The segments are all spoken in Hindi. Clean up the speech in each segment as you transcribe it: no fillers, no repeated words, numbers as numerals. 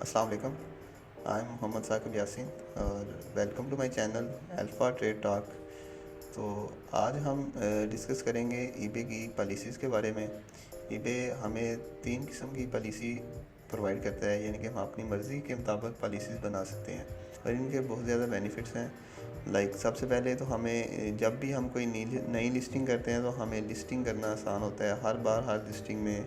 अस्सलाम वालेकुम। आई एम मोहम्मद साकिब यासीन और welcome to my channel Alpha Trade Talk. तो आज हम डिस्कस करेंगे ईबे की पॉलिसीज़ के बारे में। ईबे हमें 3 किस्म की पॉलिसी प्रोवाइड करता है, यानी कि हम अपनी मर्ज़ी के मुताबिक पॉलिसीज़ बना सकते हैं और इनके बहुत ज़्यादा बेनिफिट्स हैं। सबसे पहले तो हमें जब भी हम कोई नई लिस्टिंग करते हैं तो हमें लिस्टिंग करना आसान होता है। हर बार हर लिस्टिंग में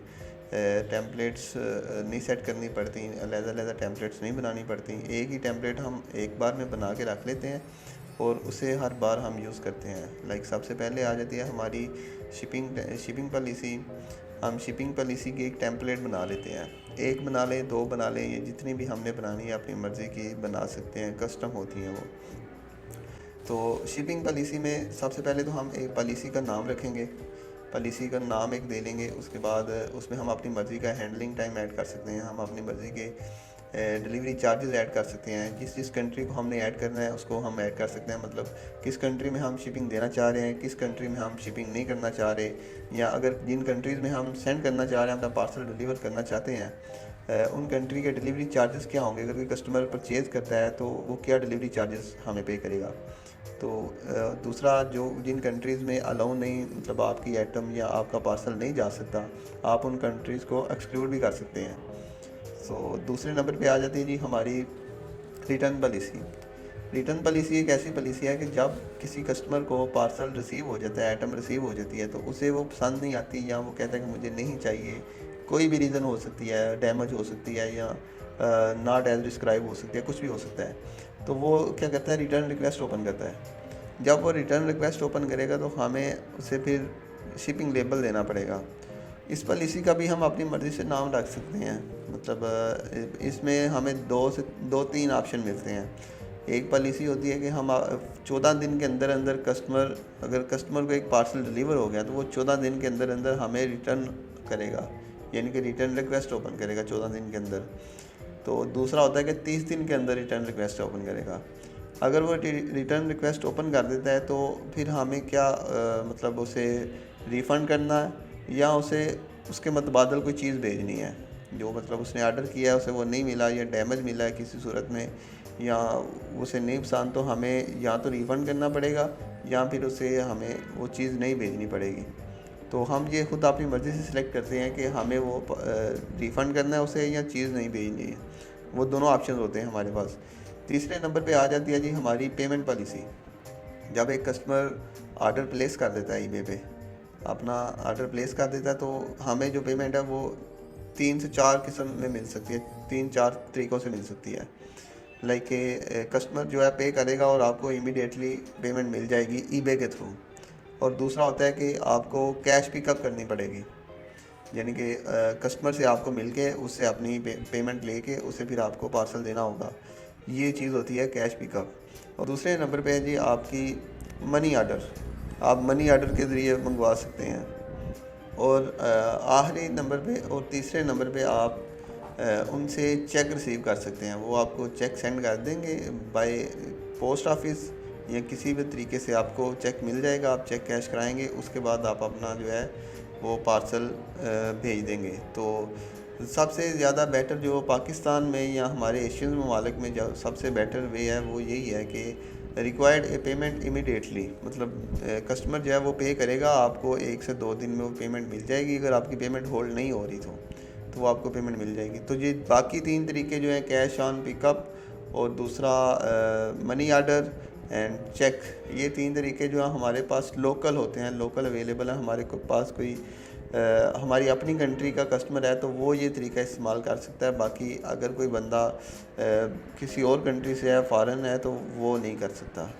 टेम्पलेट्स नहीं सेट करनी पड़ती, अलग-अलग टेम्पलेट्स नहीं बनानी पड़ती। एक ही टेम्पलेट हम एक बार में बना के रख लेते हैं और उसे हर बार हम यूज़ करते हैं। सबसे पहले आ जाती है हमारी शिपिंग पॉलिसी। हम शिपिंग पॉलिसी की एक टेम्पलेट बना लेते हैं, एक बना लें, 2 बना लें, ये जितनी भी हमने बनानी है अपनी मर्ज़ी की बना सकते हैं, कस्टम होती हैं वो। तो शिपिंग पॉलिसी में सबसे पहले तो हम एक पॉलिसी का नाम रखेंगे, पॉलिसी का नाम एक दे लेंगे। उसके बाद उसमें हम अपनी मर्ज़ी का हैंडलिंग टाइम ऐड कर सकते हैं, हम अपनी मर्ज़ी के डिलीवरी चार्जेस ऐड कर सकते हैं। जिस कंट्री को हमने ऐड करना है उसको हम ऐड कर सकते हैं, मतलब किस कंट्री में हम शिपिंग देना चाह रहे हैं, किस कंट्री में हम शिपिंग नहीं करना चाह रहे, या अगर जिन कंट्रीज़ में हम सेंड करना चाह रहे हैं, अपना पार्सल डिलीवर करना चाहते हैं, उन कंट्री के डिलीवरी चार्जेस क्या होंगे। अगर कोई कस्टमर परचेज़ करता है तो वो क्या डिलीवरी चार्जेस हमें पे करेगा। तो दूसरा, जो जिन कंट्रीज़ में अलाउ नहीं, मतलब आपकी आइटम या आपका पार्सल नहीं जा सकता, आप उन कंट्रीज़ को एक्सक्लूड भी कर सकते हैं। दूसरे नंबर पे आ जाती है जी हमारी रिटर्न पॉलिसी। रिटर्न पॉलिसी एक ऐसी पॉलिसी है कि जब किसी कस्टमर को पार्सल रिसीव हो जाता है, आइटम रिसीव हो जाती है, तो उसे वो पसंद नहीं आती या वो कहता है कि मुझे नहीं चाहिए, कोई भी रीज़न हो सकती है, डैमेज हो सकती है या नॉट एज डिस्क्राइब हो सकती है, कुछ भी हो सकता है। तो वो क्या करता है, रिटर्न रिक्वेस्ट ओपन करता है। जब वो रिटर्न रिक्वेस्ट ओपन करेगा तो हमें उसे फिर शिपिंग लेबल देना पड़ेगा। इस पॉलिसी का भी हम अपनी मर्ज़ी से नाम रख सकते हैं, मतलब इसमें हमें 2-3 ऑप्शन मिलते हैं। एक पॉलिसी होती है कि हम 14 दिन के अंदर अंदर अगर कस्टमर को एक पार्सल डिलीवर हो गया तो वो 14 दिन के अंदर अंदर हमें रिटर्न करेगा, यानी कि रिटर्न रिक्वेस्ट ओपन करेगा 14 दिन के अंदर। तो दूसरा होता है कि 30 दिन के अंदर रिटर्न रिक्वेस्ट ओपन करेगा। अगर वो रिटर्न रिक्वेस्ट ओपन कर देता है तो फिर हमें क्या मतलब उसे रिफ़ंड करना है या उसे उसके मुतबादल कोई चीज़ भेजनी है। जो मतलब उसने ऑर्डर किया है उसे वो नहीं मिला या डैमेज मिला है किसी सूरत में, या उसे नहीं पसंद, तो हमें या तो रिफ़ंड करना पड़ेगा या फिर उसे हमें वो चीज़ नहीं भेजनी पड़ेगी। तो हम ये ख़ुद अपनी मर्ज़ी से सिलेक्ट करते हैं कि हमें वो रिफ़ंड करना है उसे या चीज़ नहीं भेजनी है। वो दोनों ऑप्शन होते हैं हमारे पास। तीसरे नंबर पे आ जाती है जी हमारी पेमेंट पॉलिसी। जब एक कस्टमर ऑर्डर प्लेस कर देता है ईबे पे, अपना ऑर्डर प्लेस कर देता है, तो हमें जो पेमेंट है वो 3 से 4 किस्म में मिल सकती है, 3-4 तरीक़ों से मिल सकती है। कस्टमर जो है पे करेगा और आपको इमीडिएटली पेमेंट मिल जाएगी ईबे के थ्रू। और दूसरा होता है कि आपको कैश पिकअप करनी पड़ेगी, यानी कि कस्टमर से आपको मिलके उससे अपनी पेमेंट लेके उसे फिर आपको पार्सल देना होगा। ये चीज़ होती है कैश पिकअप। और दूसरे नंबर पे है जी आपकी मनी ऑर्डर। आप मनी ऑर्डर के ज़रिए मंगवा सकते हैं। और आखिरी नंबर पे और तीसरे नंबर पे आप उनसे चेक रिसीव कर सकते हैं। वो आपको चेक सेंड कर देंगे बाय पोस्ट ऑफिस या किसी भी तरीके से आपको चेक मिल जाएगा। आप चेक कैश कराएंगे, उसके बाद आप अपना जो है वो पार्सल भेज देंगे। तो सबसे ज़्यादा बेटर जो पाकिस्तान में या हमारे एशियन ममालिक में जो सबसे बेटर वे है वो यही है कि रिक्वायर्ड ए पेमेंट इमीडिएटली, मतलब कस्टमर जो है वो पे करेगा, आपको 1 से 2 दिन में वो पेमेंट मिल जाएगी। अगर आपकी पेमेंट होल्ड नहीं हो रही तो वो आपको पेमेंट मिल जाएगी। तो ये बाकी 3 तरीके जो हैं, कैश ऑन पिकअप और दूसरा मनी ऑर्डर एंड चेक, ये 3 तरीके जो हैं हमारे पास लोकल होते हैं, लोकल अवेलेबल है। हमारे पास कोई हमारी अपनी कंट्री का कस्टमर है तो वो ये तरीका इस्तेमाल कर सकता है। बाकी अगर कोई बंदा किसी और कंट्री से है, फ़ॉरेन है, तो वो नहीं कर सकता।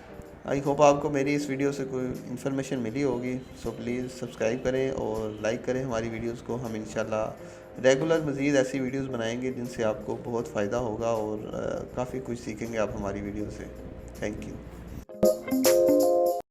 आई होप आपको मेरी इस वीडियो से कोई इन्फॉर्मेशन मिली होगी। सो प्लीज़ सब्सक्राइब करें और लाइक करें हमारी वीडियोज़ को। हम इंशाल्लाह रेगुलर मज़ीद ऐसी वीडियोज़ बनाएंगे जिनसे आपको बहुत फ़ायदा होगा और काफ़ी कुछ सीखेंगे आप हमारी वीडियो से। Thank you.